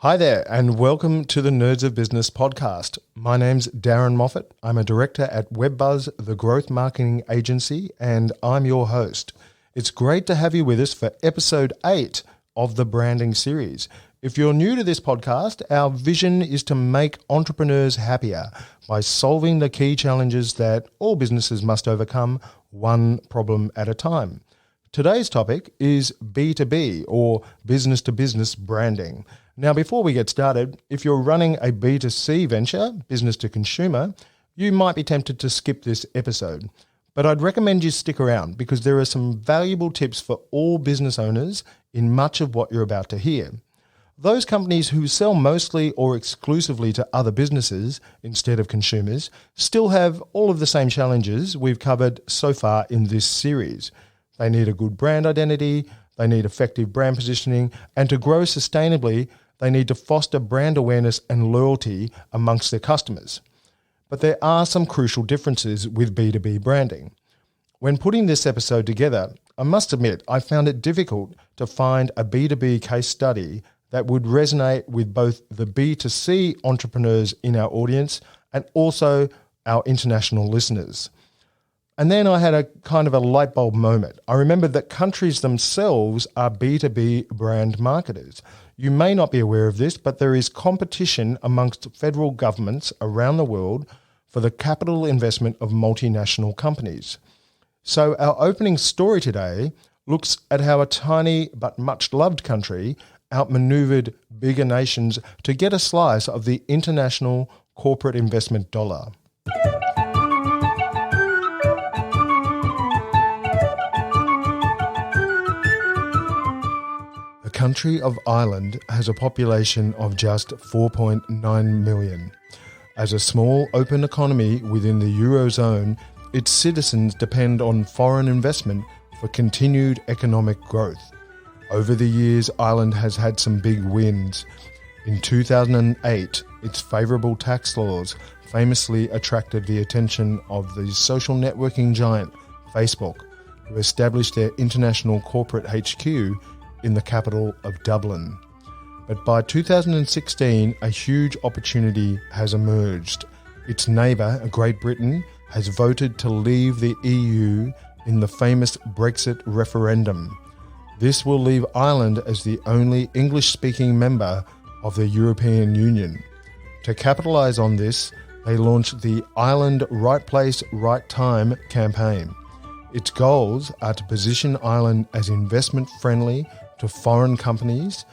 Hi there, and welcome to the Nerds of Business podcast. My name's Darren Moffat. I'm a director at WebBuzz, the growth marketing agency, and I'm your host. It's great to have you with us for episode 8 of the branding series. If you're new to this podcast, our vision is to make entrepreneurs happier by solving the key challenges that all businesses must overcome, one problem at a time. Today's topic is B2B, or business-to-business branding. Now, before we get started, if you're running a B2C venture, business to consumer, you might be tempted to skip this episode. But I'd recommend you stick around because there are some valuable tips for all business owners in much of what you're about to hear. Those companies who sell mostly or exclusively to other businesses instead of consumers still have all of the same challenges we've covered so far in this series. They need a good brand identity, they need effective brand positioning, and to grow sustainably, they need to foster brand awareness and loyalty amongst their customers. But there are some crucial differences with B2B branding. When putting this episode together, I must admit I found it difficult to find a B2B case study that would resonate with both the B2C entrepreneurs in our audience and also our international listeners. And then I had a kind of a light bulb moment. I remembered that countries themselves are B2B brand marketers. You may not be aware of this, but there is competition amongst federal governments around the world for the capital investment of multinational companies. So our opening story today looks at how a tiny but much loved country outmaneuvered bigger nations to get a slice of the international corporate investment dollar. The country of Ireland has a population of just 4.9 million. As a small, open economy within the Eurozone, its citizens depend on foreign investment for continued economic growth. Over the years, Ireland has had some big wins. In 2008, its favourable tax laws famously attracted the attention of the social networking giant Facebook, who established their international corporate HQ in the capital of Dublin. But by 2016, a huge opportunity has emerged. Its neighbour, Great Britain, has voted to leave the EU in the famous Brexit referendum. This will leave Ireland as the only English-speaking member of the European Union. To capitalise on this, they launched the Ireland Right Place, Right Time campaign. Its goals are to position Ireland as investment-friendly to foreign companies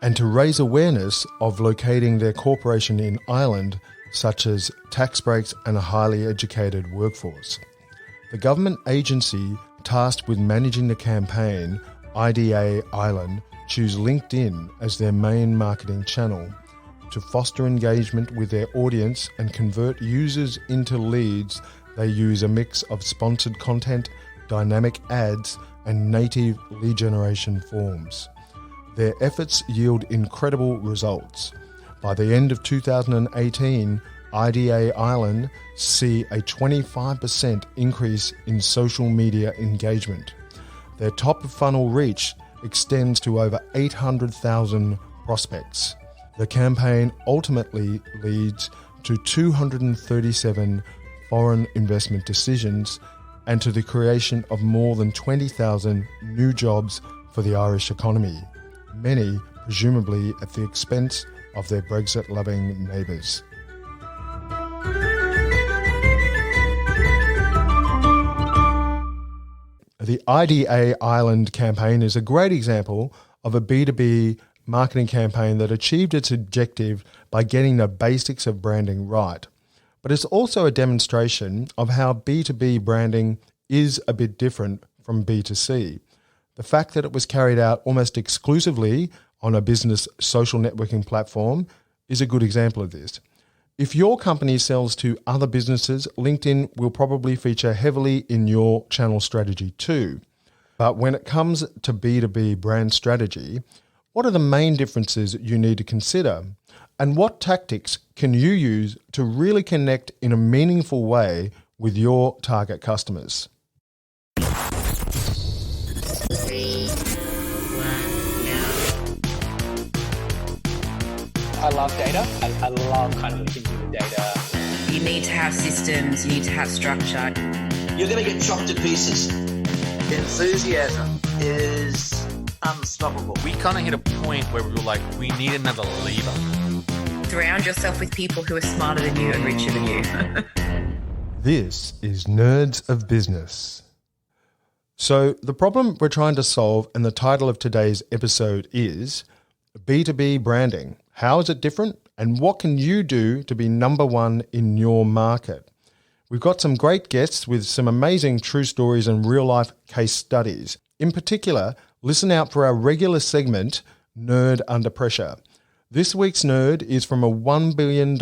and to raise awareness of locating their corporation in Ireland, such as tax breaks and a highly educated workforce. The government agency tasked with managing the campaign, IDA Ireland, choose LinkedIn as their main marketing channel. To foster engagement with their audience and convert users into leads, they use a mix of sponsored content, dynamic ads, and native lead generation forms. Their efforts yield incredible results. By the end of 2018, IDA Ireland see a 25% increase in social media engagement. Their top-of-funnel reach extends to over 800,000 prospects. The campaign ultimately leads to 237 foreign investment decisions and to the creation of more than 20,000 new jobs for the Irish economy, many presumably at the expense of their Brexit-loving neighbours. The IDA Ireland campaign is a great example of a B2B marketing campaign that achieved its objective by getting the basics of branding right. But it's also a demonstration of how B2B branding is a bit different from B2C. The fact that it was carried out almost exclusively on a business social networking platform is a good example of this. If your company sells to other businesses, LinkedIn will probably feature heavily in your channel strategy too. But when it comes to B2B brand strategy, what are the main differences you need to consider? And what tactics can you use to really connect in a meaningful way with your target customers? I love data. I love kind of looking through the data. You need to have systems, you need to have structure. You're going to get chopped to pieces. Enthusiasm is unstoppable. We kind of hit a point where we were like, we need another lever. Surround yourself with people who are smarter than you and richer than you. This is Nerds of Business. So the problem we're trying to solve, and the title of today's episode is B2b Branding. How is it different? And what can you do to be number one in your market? We've got some great guests with some amazing true stories and real-life case studies. In particular, listen out for our regular segment, Nerd Under Pressure. This week's nerd is from a $1 billion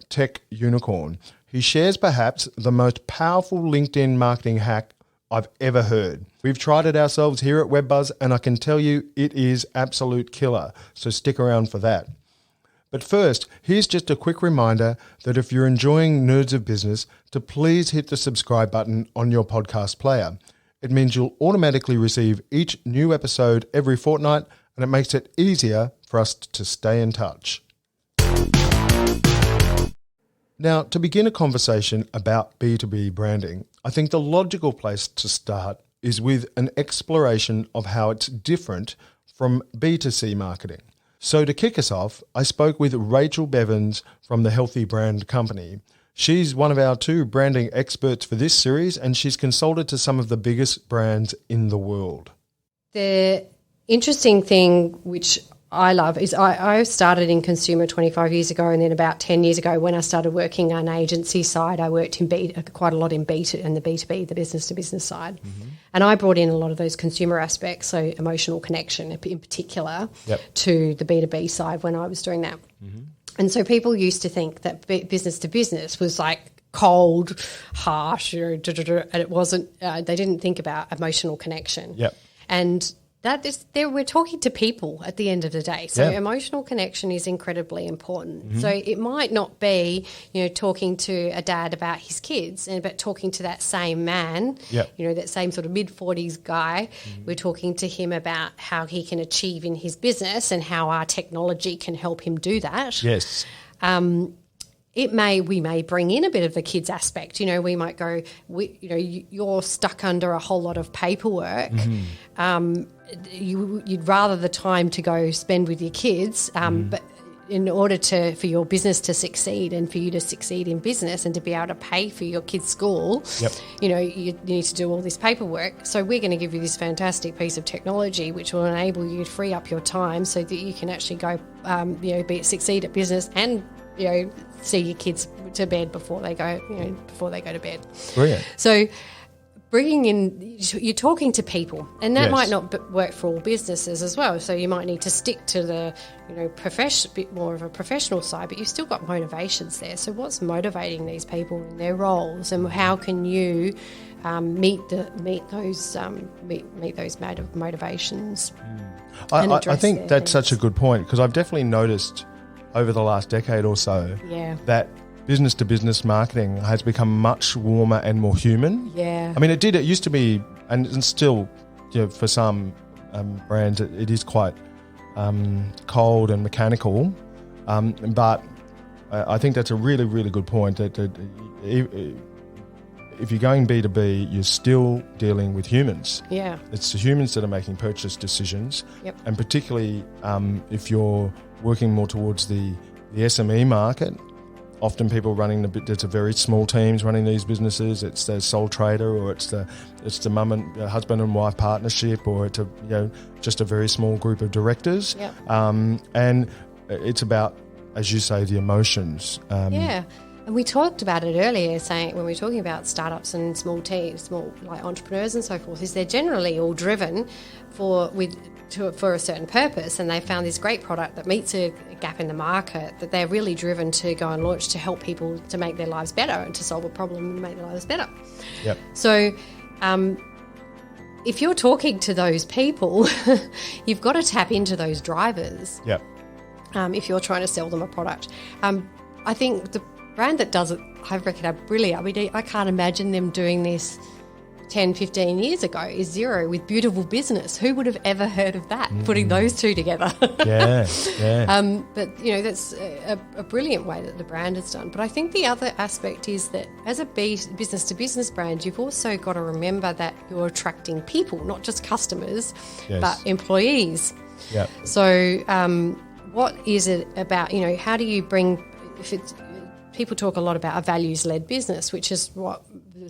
tech unicorn. He shares perhaps the most powerful LinkedIn marketing hack I've ever heard. We've tried it ourselves here at WebBuzz, and I can tell you it is absolute killer, so stick around for that. But first, here's just a quick reminder that if you're enjoying Nerds of Business, to please hit the subscribe button on your podcast player. It means you'll automatically receive each new episode every fortnight, and it makes it easier for us to stay in touch. Now, to begin a conversation about B2B branding, I think the logical place to start is with an exploration of how it's different from B2C marketing. So to kick us off, I spoke with Rachel Bevans from the Healthy Brand Company. She's one of our 2 branding experts for this series, and she's consulted to some of the biggest brands in the world. The interesting thing, which I love, is I started in consumer 25 years ago, and then about 10 years ago when I started working on agency side, I worked in quite a lot in the B2B, the business-to-business side. Mm-hmm. And I brought in a lot of those consumer aspects, so emotional connection in particular, to the B2B side when I was doing that. Mm-hmm. And so people used to think that business-to-business was like cold, harsh, and it wasn't. They didn't think about emotional connection. Yep. And we're talking to people at the end of the day. So emotional connection is incredibly important. Mm-hmm. So it might not be, talking to a dad about his kids, but talking to that same man, that same sort of mid-40s guy, we're talking to him about how he can achieve in his business and how our technology can help him do that. Yes. We may bring in a bit of the kids aspect. We might go, you're stuck under a whole lot of paperwork. Mm-hmm. You'd rather the time to go spend with your kids, but in order for your business to succeed and for you to succeed in business and to be able to pay for your kids' school, you need to do all this paperwork. So we're going to give you this fantastic piece of technology which will enable you to free up your time so that you can actually go, succeed at business and see your kids to bed before they go to bed. Brilliant. So bringing in, you're talking to people, and that might not work for all businesses as well. So you might need to stick to the, bit more of a professional side, but you've still got motivations there. So what's motivating these people in their roles, and how can you meet those motivations? I think that's such a good point, because I've definitely noticed over the last decade or so that business-to-business marketing has become much warmer and more human. Yeah. I mean, it used to be, and still, for some brands, it is quite cold and mechanical. But I think that's a really, really good point, that if you're going B2B, you're still dealing with humans. Yeah. It's the humans that are making purchase decisions. Yep. And particularly if you're working more towards the SME market, often people running it's a very small teams running these businesses. It's the sole trader, or it's the mum and husband and wife partnership, or it's just a very small group of directors. Yep. And it's about, as you say, the emotions. And we talked about it earlier, saying when we were talking about startups and small teams, like entrepreneurs and so forth, is they're generally all driven for a certain purpose, and they found this great product that meets a gap in the market that they're really driven to go and launch to help people to make their lives better and to solve a problem and make their lives better. Yep. So if you're talking to those people, you've got to tap into those drivers. Yep. If you're trying to sell them a product. I think the brand that does it, I reckon, are brilliant. I mean, I can't imagine them doing this 10, 15 years ago is Xero with Beautiful Business. Who would have ever heard of that, putting those two together? Yeah. But, you know, that's a brilliant way that the brand is done. But I think the other aspect is that as a business-to-business brand, you've also got to remember that you're attracting people, not just customers, but employees. Yeah. So what is it about, you know, how do you bring, people talk a lot about a values-led business, which is what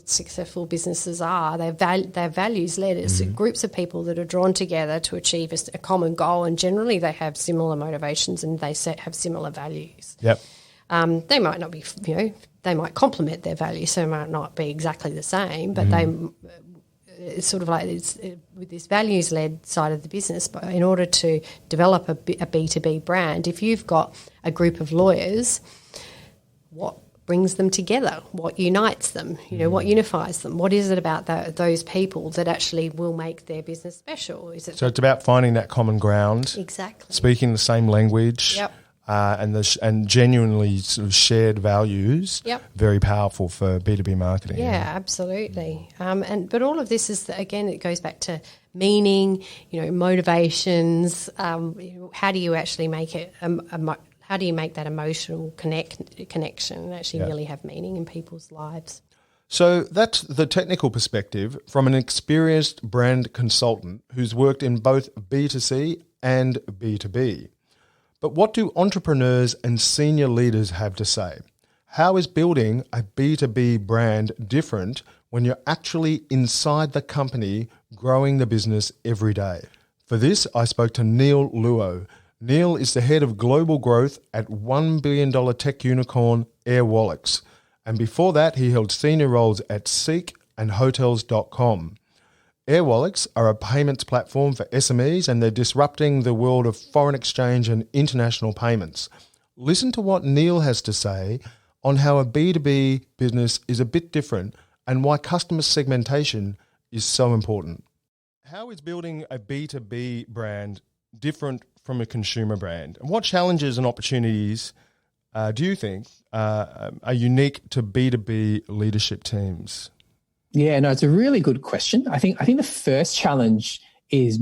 successful businesses are. They're values-led. It's groups of people that are drawn together to achieve a common goal, and generally they have similar motivations and they have similar values. Yep. They might not be, you know, they might complement their values, so they might not be exactly the same, but it's sort of like with this values-led side of the business. But in order to develop a B2B brand, if you've got a group of lawyers, what brings them together? What unites them? You know, what unifies them? What is it about those people that actually will make their business special? So it's about finding that common ground. Exactly. Speaking the same language. Yep. And genuinely sort of shared values. Yep. Very powerful for B2B marketing. Yeah, absolutely. But all of this is, again, it goes back to meaning, you know, motivations. How do you actually make it how do you make that emotional connection and actually really have meaning in people's lives? So that's the technical perspective from an experienced brand consultant who's worked in both B2C and B2B. But what do entrepreneurs and senior leaders have to say? How is building a B2B brand different when you're actually inside the company growing the business every day? For this, I spoke to Neil Luo. Neil is the head of global growth at $1 billion tech unicorn Airwallex. And before that, he held senior roles at Seek and Hotels.com. Airwallex are a payments platform for SMEs, and they're disrupting the world of foreign exchange and international payments. Listen to what Neil has to say on how a B2B business is a bit different and why customer segmentation is so important. How is building a B2B brand different from a consumer brand? And what challenges and opportunities do you think are unique to B2B leadership teams? Yeah, no, it's a really good question. I think the first challenge is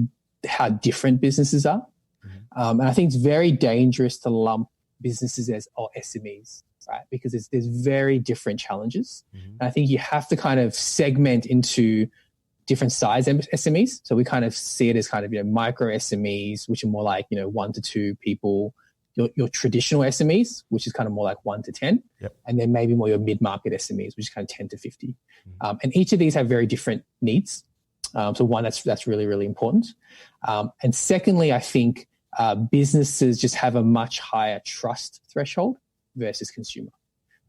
how different businesses are. And I think it's very dangerous to lump businesses as SMEs, right? Because there's very different challenges. And I think you have to kind of segment into different size SMEs. So we kind of see it as kind of, you know, micro SMEs, which are more like, you know, 1 to 2 people, your traditional SMEs, which is kind of more like 1 to 10, and then maybe more your mid-market SMEs, which is kind of 10 to 50. And each of these have very different needs. So one, that's really, really important. And secondly, I think businesses just have a much higher trust threshold versus consumer.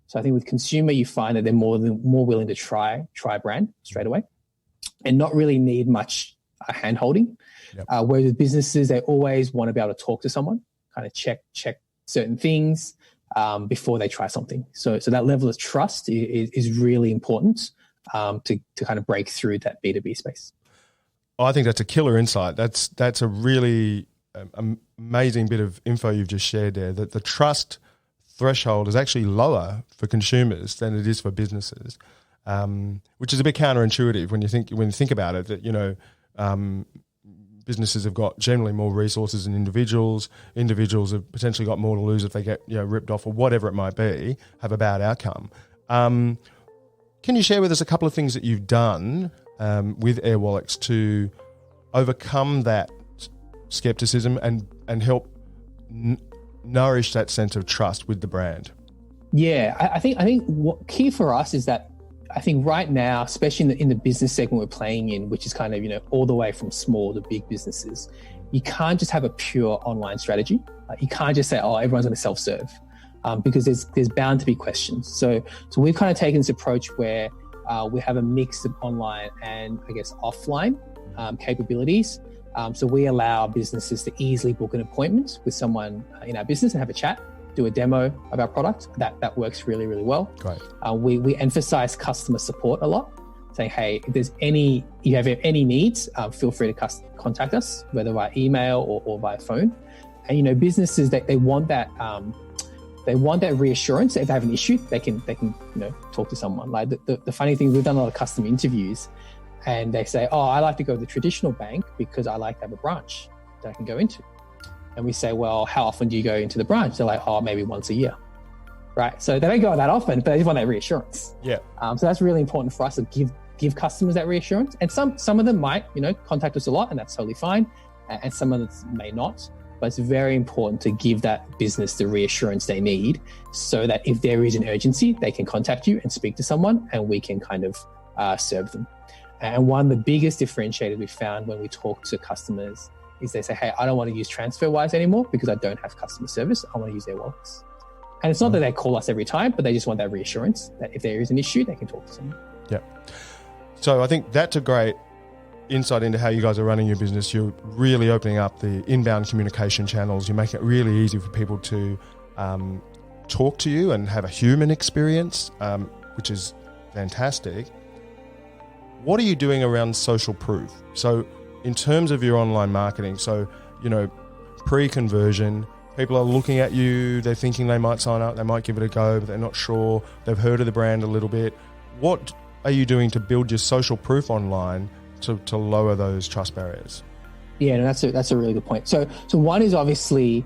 So I think with consumer, you find that they're more willing to try brand straight away and not really need much hand-holding. Whereas with businesses, they always want to be able to talk to someone, kind of check certain things before they try something. So that level of trust is really important to kind of break through that B2B space. I think that's a killer insight. That's a really amazing bit of info you've just shared there, that the trust threshold is actually lower for consumers than it is for businesses, which is a bit counterintuitive when you think about it, that, you know, businesses have got generally more resources than individuals. Individuals have potentially got more to lose if they get, you know, ripped off or whatever it might be, have a bad outcome. Can you share with us a couple of things that you've done with Airwallex to overcome that skepticism and help nourish that sense of trust with the brand? Yeah, I think what key for us is that I think right now, especially in the business segment we're playing in, which is kind of, you know, all the way from small to big businesses, you can't just have a pure online strategy. You can't just say, oh, everyone's going to self-serve, because there's bound to be questions. So we've kind of taken this approach where we have a mix of online and, I guess, offline capabilities. So we allow businesses to easily book an appointment with someone in our business and have a chat, do a demo of our product. That works really, really well. Great. We emphasize customer support a lot, saying, hey, if you have any needs, feel free to contact us, whether via email or via phone. And, you know, businesses, they want that reassurance that if they have an issue, they can you know, talk to someone. Like the funny thing, we've done a lot of customer interviews, and they say, oh, I like to go to the traditional bank because I like to have a branch that I can go into. And we say, well, how often do you go into the branch? They're like, oh, maybe once a year. Right. So they don't go that often, but they just want that reassurance. Yeah. So that's really important for us to give customers that reassurance. And some of them might, contact us a lot, and that's totally fine. And some of them may not. But it's very important to give that business the reassurance they need, so that if there is an urgency, they can contact you and speak to someone, and we can kind of serve them. And one of the biggest differentiators we found when we talk to customers is they say, hey, I don't want to use TransferWise anymore because I don't have customer service. I want to use their wallets. And it's not that they call us every time, but they just want that reassurance that if there is an issue, they can talk to someone. Yeah. So I think that's a great insight into how you guys are running your business. You're really opening up the inbound communication channels. You make it really easy for people to talk to you and have a human experience, which is fantastic. What are you doing around social proof? So in terms of your online marketing, pre-conversion, people are looking at you, they're thinking they might sign up, they might give it a go, but they're not sure. They've heard of the brand a little bit. What are you doing to build your social proof online to lower those trust barriers? Yeah, that's a really good point. So one is obviously,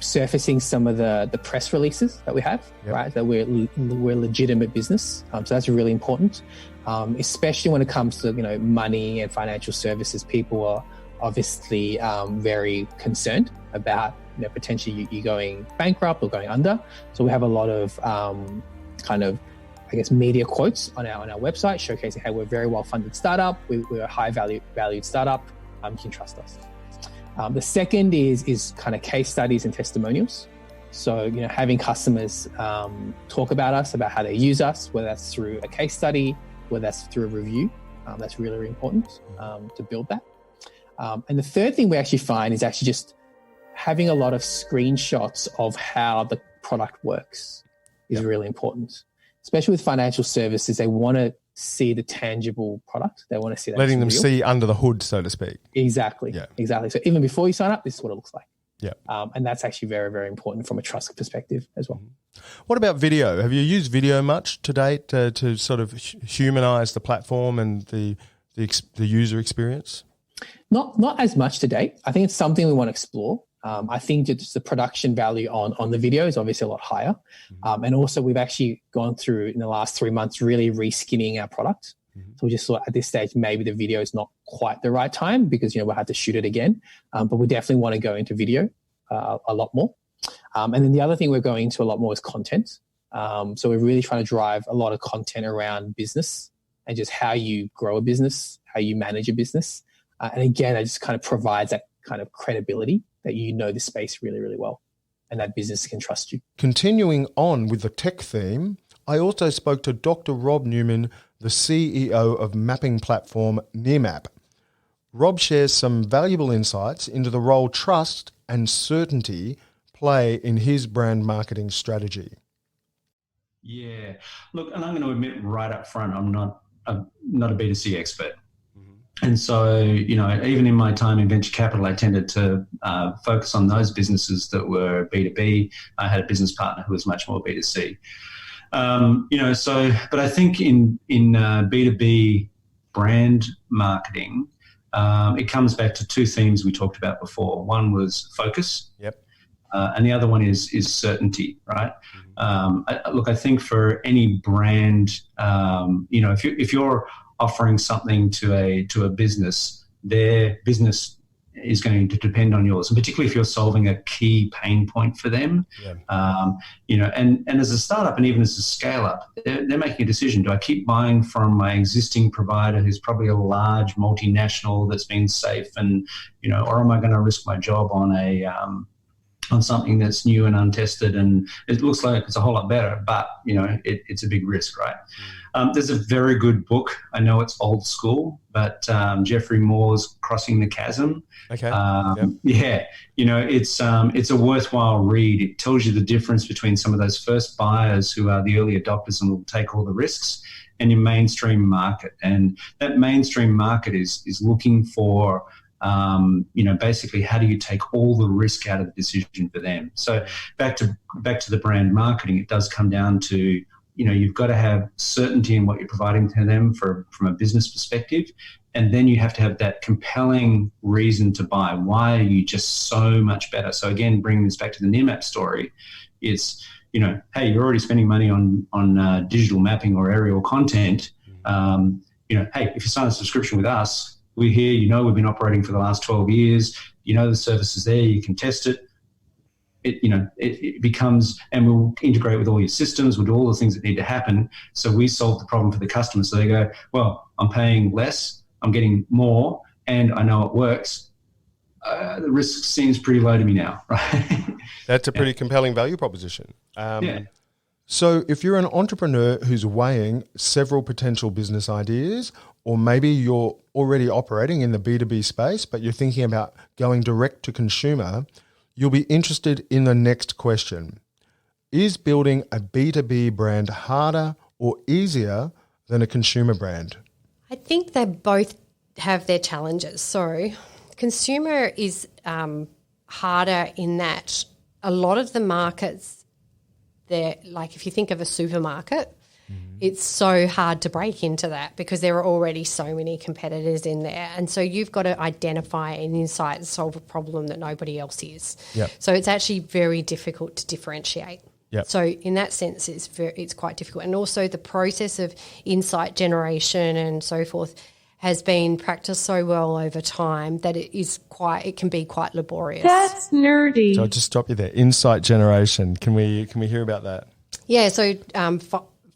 surfacing some of the press releases that we have, right? That we're a legitimate business. So that's really important, especially when it comes to money and financial services. People are obviously very concerned about potentially you going bankrupt or going under. So we have a lot of media quotes on our website showcasing, hey, we're a very well-funded startup. We're a high-valued startup. You can trust us. The second is kind of case studies and testimonials. So, having customers talk about us, about how they use us, whether that's through a case study, whether that's through a review. That's really, really important to build that. And the third thing we actually find is actually just having a lot of screenshots of how the product works is really important. Especially with financial services, they want to see the tangible product. They want to see that. Letting them real. see under the hood, so to speak. Exactly. Yeah. Exactly. So even before you sign up, this is what it looks like. Yeah. And that's actually very, very important from a trust perspective as well. What about video? Have you used video much to date to sort of humanize the platform and the user experience? Not as much to date. I think it's something we want to explore. I think just the production value on the video is obviously a lot higher. And also we've actually gone through in the last 3 months really reskinning our product. So we just thought at this stage, maybe the video is not quite the right time because, we'll have to shoot it again. But we definitely want to go into video a lot more. And then the other thing we're going into a lot more is content. So we're really trying to drive a lot of content around business and just how you grow a business, how you manage a business. And again, it just kind of provides that kind of credibility that the space really, really well and that business can trust you. Continuing on with the tech theme, I also spoke to Dr. Rob Newman, the CEO of mapping platform Nearmap. Rob shares some valuable insights into the role trust and certainty play in his brand marketing strategy. Yeah. Look, and I'm going to admit right up front, I'm not a B2C expert. And so, even in my time in venture capital, I tended to focus on those businesses that were B2B. I had a business partner who was much more B2C. But I think in B2b brand marketing, it comes back to two themes we talked about before. One was focus. Yep. And the other one is certainty, right? I think for any brand, if you're offering something to a business, their business is going to depend on yours, and particularly if you're solving a key pain point for them. Yeah. And as a startup and even as a scale up, they're making a decision. Do I keep buying from my existing provider who's probably a large multinational that's been safe and, or am I going to risk my job on something that's new and untested and it looks like it's a whole lot better, but it's a big risk, right? There's a very good book. I know it's old school, but Jeffrey Moore's Crossing the Chasm. Okay. Yeah, it's a worthwhile read. It tells you the difference between some of those first buyers who are the early adopters and will take all the risks and your mainstream market. And that mainstream market is looking for basically how do you take all the risk out of the decision for them? So back to the brand marketing, it does come down to you've got to have certainty in what you're providing to them from a business perspective. And then you have to have that compelling reason to buy. Why are you just so much better? So again, bringing this back to the Nearmap story, it's, hey, you're already spending money on digital mapping or aerial content. Hey, if you sign a subscription with us, we're here, we've been operating for the last 12 years, the service is there, you can test it. It becomes, and we'll integrate with all your systems, we'll do all the things that need to happen. So we solve the problem for the customer. So they go, well, I'm paying less, I'm getting more, and I know it works. The risk seems pretty low to me now, right? That's a pretty compelling value proposition. So if you're an entrepreneur who's weighing several potential business ideas, or maybe you're already operating in the B2B space, but you're thinking about going direct to consumer, you'll be interested in the next question. Is building a B2B brand harder or easier than a consumer brand? I think they both have their challenges. So consumer is harder in that a lot of the markets, they're like, if you think of a supermarket, it's so hard to break into that because there are already so many competitors in there. And so you've got to identify an insight and solve a problem that nobody else is. Yep. So it's actually very difficult to differentiate. Yep. So in that sense, it's quite difficult. And also the process of insight generation and so forth has been practiced so well over time that it can be quite laborious. That's nerdy. So I'll just stop you there. Insight generation. Can we hear about that? Yeah. So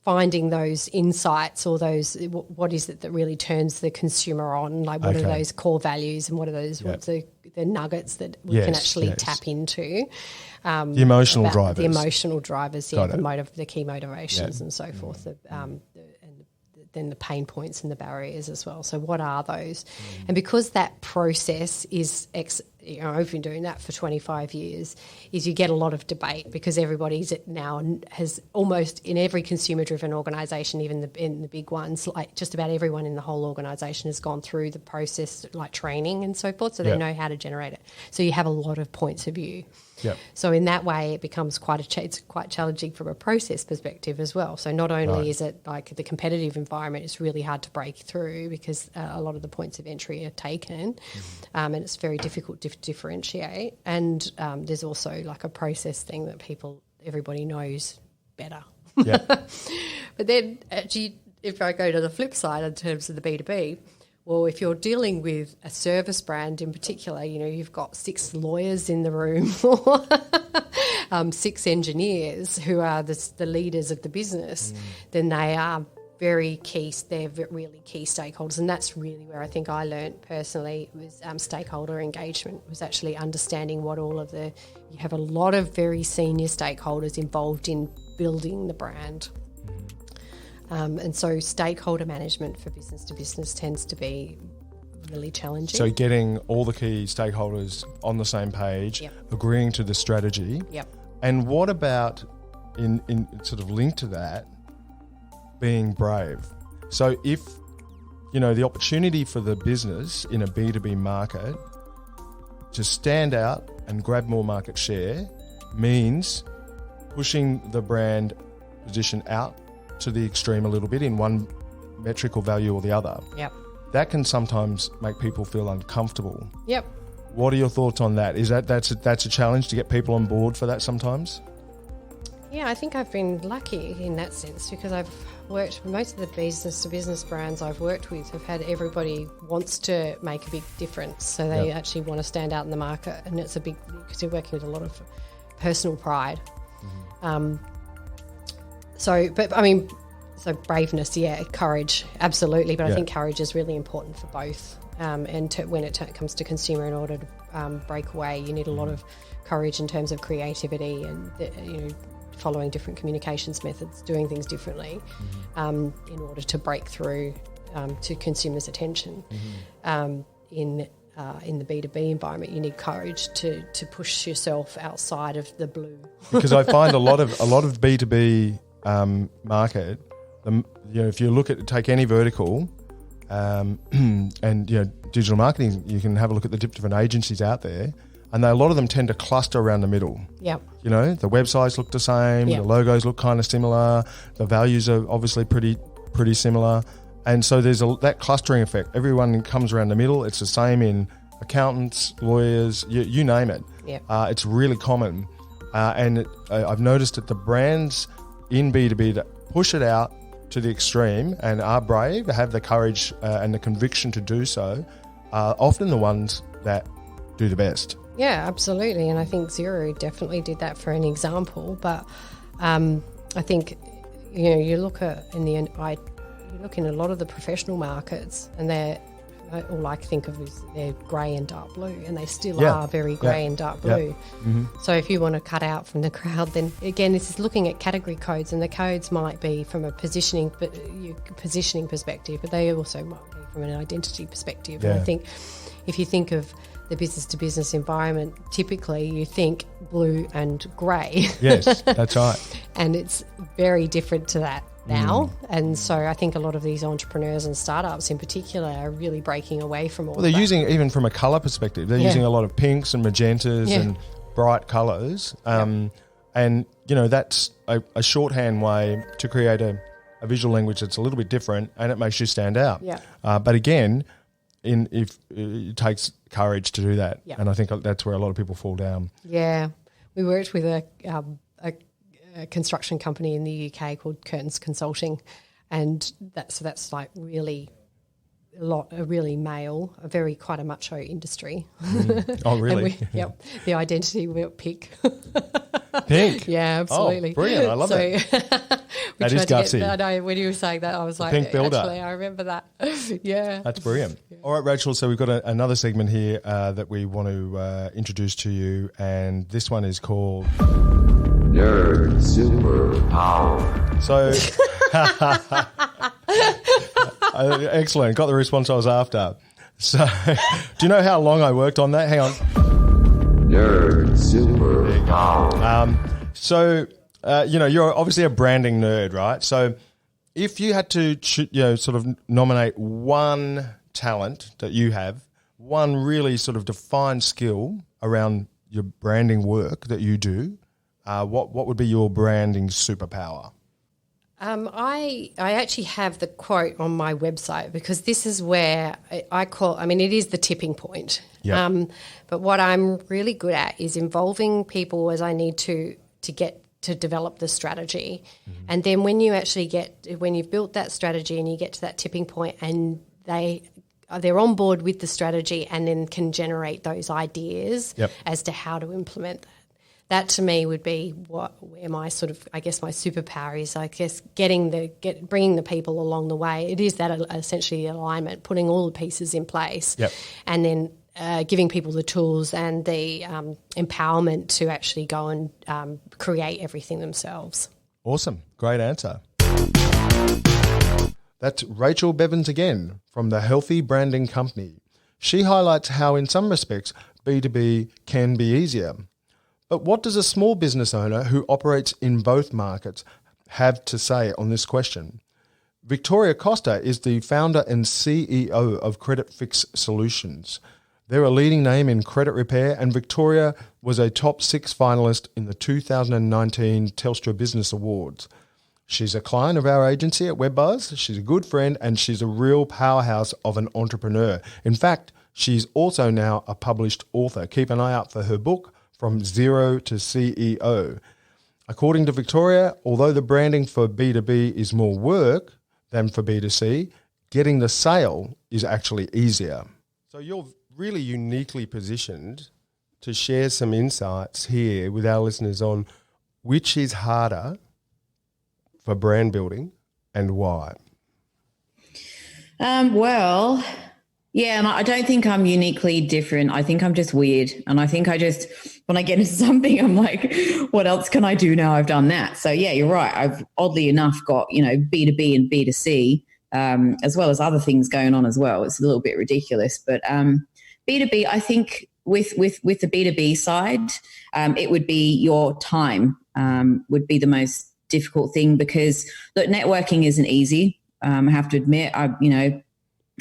finding those insights or those, what is it that really turns the consumer on? Like what are those core values and what are those, what's the nuggets that we can actually tap into? The emotional drivers. The emotional drivers, the key motivations and so forth. Then the pain points and the barriers as well. So what are those? And because that process is, I've been doing that for 25 years, is you get a lot of debate because everybody's now has almost in every consumer-driven organisation, even in the big ones, like just about everyone in the whole organisation has gone through the process, like training and so forth, so they know how to generate it. So you have a lot of points of view. Yep. So in that way, it becomes it's quite challenging from a process perspective as well. So not only is it like the competitive environment, it's really hard to break through because a lot of the points of entry are taken, and it's very difficult to differentiate. And there's also like a process thing that everybody knows better. Yeah. But then actually, if I go to the flip side in terms of the B2B, well, if you're dealing with a service brand in particular, you've got 6 lawyers in the room or 6 engineers who are the leaders of the business, then they are very key. They're really key stakeholders. And that's really where I think I learned personally was stakeholder engagement, was actually understanding what you have a lot of very senior stakeholders involved in building the brand. And so stakeholder management for business to business tends to be really challenging. So getting all the key stakeholders on the same page, agreeing to the strategy. Yep. And what about, in sort of linked to that, being brave? So if, the opportunity for the business in a B2B market to stand out and grab more market share means pushing the brand position out to the extreme a little bit in one metric or value or the other. Yep. That can sometimes make people feel uncomfortable. Yep. What are your thoughts on that? Is that's a challenge to get people on board for that sometimes? Yeah, I think I've been lucky in that sense because I've worked, most of the business-to-business brands I've worked with have had everybody wants to make a big difference. So they actually want to stand out in the market, and it's a big, because you're working with a lot of personal pride. So braveness, courage, absolutely. But I think courage is really important for both. And when it comes to consumer, in order to break away, you need a lot of courage in terms of creativity and, following different communications methods, doing things differently in order to break through to consumers' attention. In the B2B environment, you need courage to push yourself outside of the blue. Because I find a lot of B2B market, if you take any vertical, and digital marketing, you can have a look at the different agencies out there. and a lot of them tend to cluster around the middle. Yep. You know, the websites look the same, Yep. the logos look kind of similar, the values are obviously pretty similar, and so there's that clustering effect. Everyone comes around the middle. It's the same in accountants, lawyers, you name it. Yep. It's really common, and I've noticed that the brands in B2B that push it out to the extreme and are brave, have the courage and the conviction to do so, are often the ones that do the best. Yeah, absolutely. And I think Xero definitely did that for an example. But I think, you look at you look in a lot of the professional markets, and they're all I think of is they're grey and dark blue, and they still are very grey and dark blue. Mm-hmm. So if you want to cut out from the crowd, then again, this is looking at category codes, and the codes might be from a positioning perspective, but they also might be from an identity perspective. Yeah. And I think if you think of the business-to-business environment, typically you think blue and grey. Yes, that's right. And it's very different to that now. And so I think a lot of these entrepreneurs and startups in particular are really breaking away from all Well, they're that. using, even from a colour perspective, they're using a lot of pinks and magentas and bright colours. And, that's a shorthand way to create a visual language that's a little bit different, and it makes you stand out. Yeah. But again, if it takes courage to do that. Yeah. And I think that's where a lot of people fall down. Yeah. We worked with a construction company in the UK called Curtains Consulting, and that's like really a really male, quite a macho industry. Oh, really? Yep. The identity we pick. Pink. Yeah, absolutely. Oh, brilliant. I love it. That is gutsy. I know, when you were saying that, I was like, pink builder. actually, I remember that. Yeah. That's brilliant. All right, Rachel, so we've got another segment here that we want to introduce to you, and this one is called Nerd Superpower. So, excellent. Got the response I was after. So, do you know how long I worked on that? Hang on. Nerd Superpower. You're obviously a branding nerd, right? So, if you had to, sort of nominate one talent that you have, one really sort of defined skill around your branding work that you do, what would be your branding superpower? I actually have the quote on my website, because this is where it is the tipping point. Yeah. But what I'm really good at is involving people as I need to get to develop the strategy. Mm-hmm. And then when you've built that strategy and you get to that tipping point and they're on board with the strategy and then can generate those ideas as to how to implement that. That to me would be where my sort of, I guess, my superpower is. I guess bringing the people along the way. It is that essentially alignment, putting all the pieces in place, and then giving people the tools and the empowerment to actually go and create everything themselves. Awesome, great answer. That's Rachel Bevans again from the Healthy Branding Company. She highlights how, in some respects, B2B can be easier. But what does a small business owner who operates in both markets have to say on this question? Victoria Costa is the founder and CEO of Credit Fix Solutions. They're a leading name in credit repair, and Victoria was a top 6 finalist in the 2019 Telstra Business Awards. She's a client of our agency at WebBuzz. She's a good friend, and she's a real powerhouse of an entrepreneur. In fact, she's also now a published author. Keep an eye out for her book, From Zero to CEO. According to Victoria, although the branding for B2B is more work than for B2C, getting the sale is actually easier. So you're really uniquely positioned to share some insights here with our listeners on which is harder for brand building and why. Yeah, and I don't think I'm uniquely different. I think I'm just weird. And I think when I get into something, I'm like, what else can I do now I've done that? So yeah, you're right. I've oddly enough got, B2B and B2C, as well as other things going on as well. It's a little bit ridiculous, but B2B, I think with the B2B side, it would be your time would be the most difficult thing, because look, networking isn't easy. I have to admit,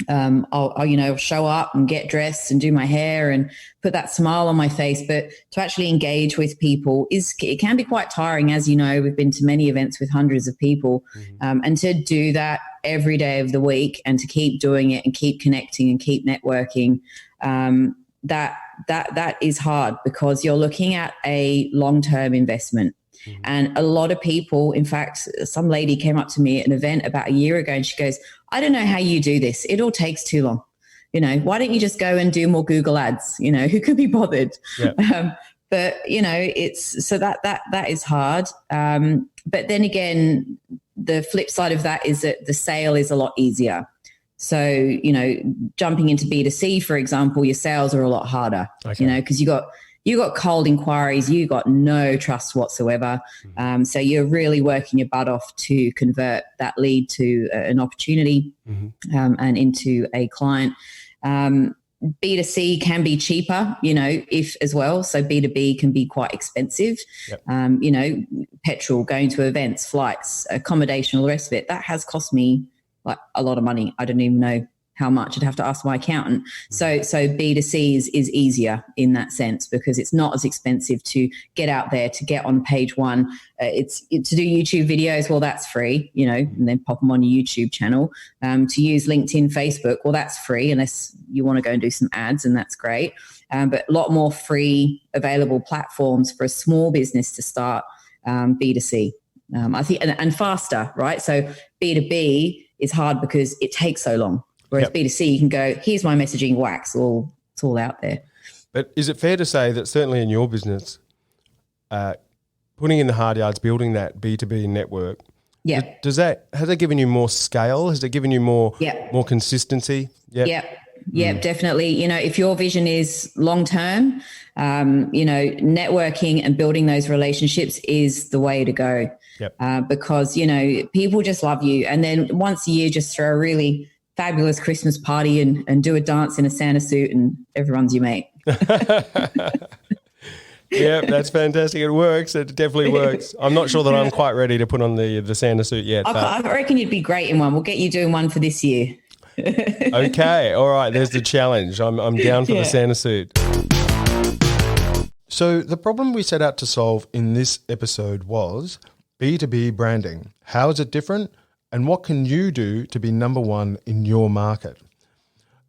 I'll show up and get dressed and do my hair and put that smile on my face. But to actually engage with people it can be quite tiring. As you know, we've been to many events with hundreds of people, and to do that every day of the week and to keep doing it and keep connecting and keep networking, that is hard because you're looking at a long-term investment. And a lot of people, in fact, some lady came up to me at an event about a year ago and she goes, I don't know how you do this. It all takes too long. Why don't you just go and do more Google ads? Who could be bothered? Yeah. But, it's so that is hard. But then again, the flip side of that is that the sale is a lot easier. So, jumping into B2C, for example, your sales are a lot harder, because you got cold inquiries, you got no trust whatsoever. So you're really working your butt off to convert that lead to an opportunity and into a client. B2C can be cheaper, if as well. So B2B can be quite expensive. Yep. Petrol, going to events, flights, accommodation, all the rest of it. That has cost me like a lot of money. I don't even know how much. I'd have to ask my accountant. So B2C is easier in that sense because it's not as expensive to get out there, to get on page one. It's to do YouTube videos. Well, that's free, and then pop them on your YouTube channel. To use LinkedIn, Facebook, well, that's free unless you want to go and do some ads, and that's great. But a lot more free available platforms for a small business to start B2C. I think, and faster, right? So B2B is hard because it takes so long. Whereas B2C, you can go, here's my messaging, wax, it's all out there. But is it fair to say that certainly in your business, putting in the hard yards, building that B2B network, has that given you more scale? Has it given you more consistency? Yeah, definitely. If your vision is long-term, networking and building those relationships is the way to go. Because, people just love you. And then once a year, just throw a really fabulous Christmas party and do a dance in a Santa suit and everyone's your mate. Yeah, that's fantastic. It works. It definitely works. I'm not sure that I'm quite ready to put on the Santa suit yet. I reckon you'd be great in one. We'll get you doing one for this year. Okay. All right. There's the challenge. I'm down for the Santa suit. So the problem we set out to solve in this episode was B2B branding. How is it different? And what can you do to be number one in your market?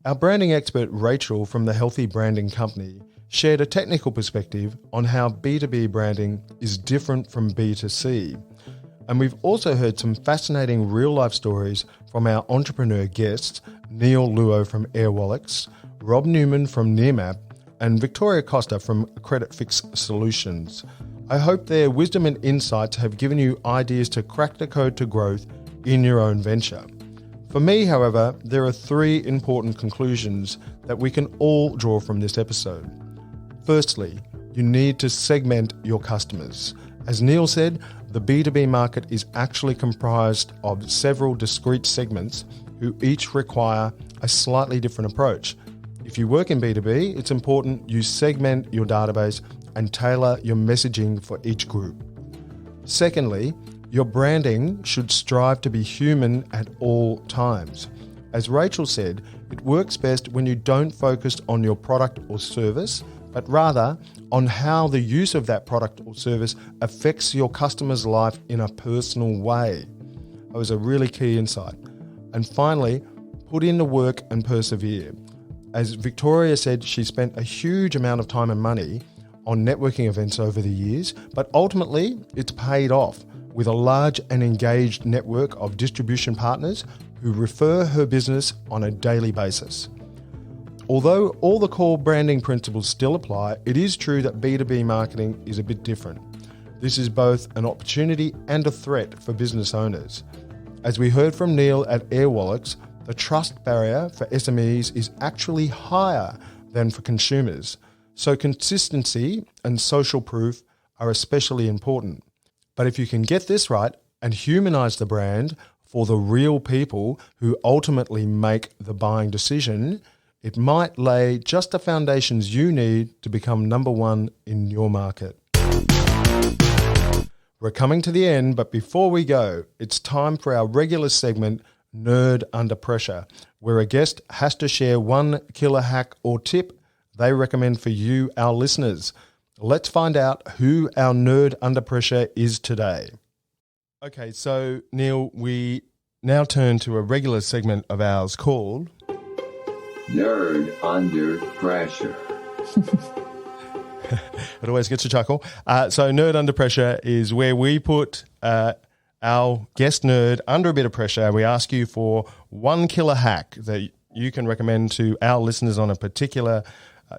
Our branding expert, Rachel from the Healthy Branding Company, shared a technical perspective on how B2B branding is different from B2C. And we've also heard some fascinating real-life stories from our entrepreneur guests, Neil Luo from Airwallex, Rob Newman from Nearmap, and Victoria Costa from Credit Fix Solutions. I hope their wisdom and insights have given you ideas to crack the code to growth in your own venture. For me, however, there are three important conclusions that we can all draw from this episode. Firstly, you need to segment your customers. As Neil said, the B2B market is actually comprised of several discrete segments who each require a slightly different approach. If you work in B2B, it's important you segment your database and tailor your messaging for each group. Secondly, your branding should strive to be human at all times. As Rachel said, it works best when you don't focus on your product or service, but rather on how the use of that product or service affects your customer's life in a personal way. That was a really key insight. And finally, put in the work and persevere. As Victoria said, she spent a huge amount of time and money on networking events over the years, but ultimately it's paid off with a large and engaged network of distribution partners who refer her business on a daily basis. Although all the core branding principles still apply, it is true that B2B marketing is a bit different. This is both an opportunity and a threat for business owners. As we heard from Neil at Airwallex, the trust barrier for SMEs is actually higher than for consumers, so consistency and social proof are especially important. But if you can get this right and humanize the brand for the real people who ultimately make the buying decision, it might lay just the foundations you need to become number one in your market. We're coming to the end, but before we go, it's time for our regular segment, Nerd Under Pressure, where a guest has to share one killer hack or tip they recommend for you, our listeners. Let's find out who our nerd under pressure is today. Okay, so Neil, we now turn to a regular segment of ours called Nerd Under Pressure. It always gets a chuckle. So Nerd Under Pressure is where we put our guest nerd under a bit of pressure. We ask you for one killer hack that you can recommend to our listeners on a particular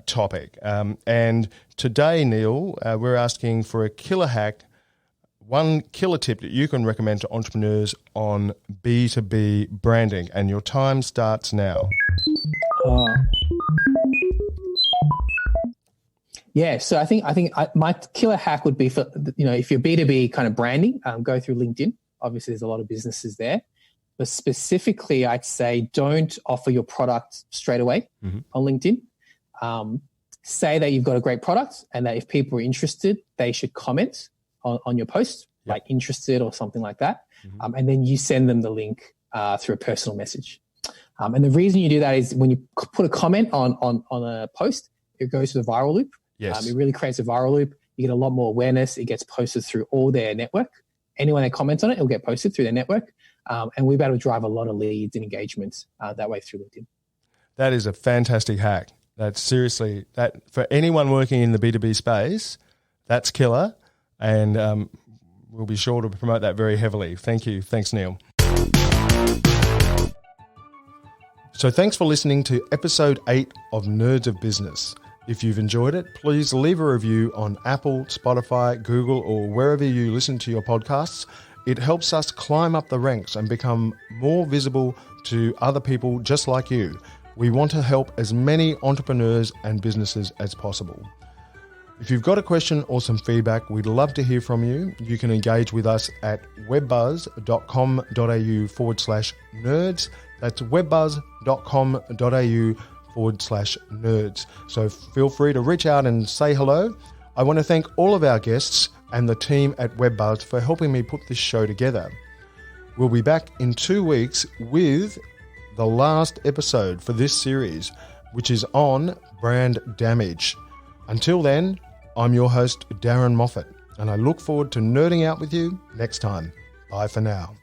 topic. And today, Neil, we're asking for a killer hack, one killer tip that you can recommend to entrepreneurs on B2b branding. And your time starts now. Yeah, so I think my killer hack would be for, if you're B2B kind of branding, go through LinkedIn. Obviously, there's a lot of businesses there. But specifically, I'd say don't offer your product straight away on LinkedIn. Say that you've got a great product and that if people are interested, they should comment on your post, like interested or something like that. And then you send them the link through a personal message. And the reason you do that is when you put a comment on a post, it goes to the viral loop. Yes. It really creates a viral loop. You get a lot more awareness. It gets posted through all their network. Anyone that comments on it, it'll get posted through their network. And we've been able to drive a lot of leads and engagements that way through LinkedIn. That is a fantastic hack. That's seriously, that for anyone working in the B2B space, that's killer. And we'll be sure to promote that very heavily. Thank you. Thanks, Neil. So thanks for listening to episode 8 of Nerds of Business. If you've enjoyed it, please leave a review on Apple, Spotify, Google, or wherever you listen to your podcasts. It helps us climb up the ranks and become more visible to other people just like you. We want to help as many entrepreneurs and businesses as possible. If you've got a question or some feedback, we'd love to hear from you. You can engage with us at webbuzz.com.au/nerds. That's webbuzz.com.au/nerds. So feel free to reach out and say hello. I want to thank all of our guests and the team at WebBuzz for helping me put this show together. We'll be back in 2 weeks with the last episode for this series, which is on brand damage. Until then, I'm your host, Darren Moffat, and I look forward to nerding out with you next time. Bye for now.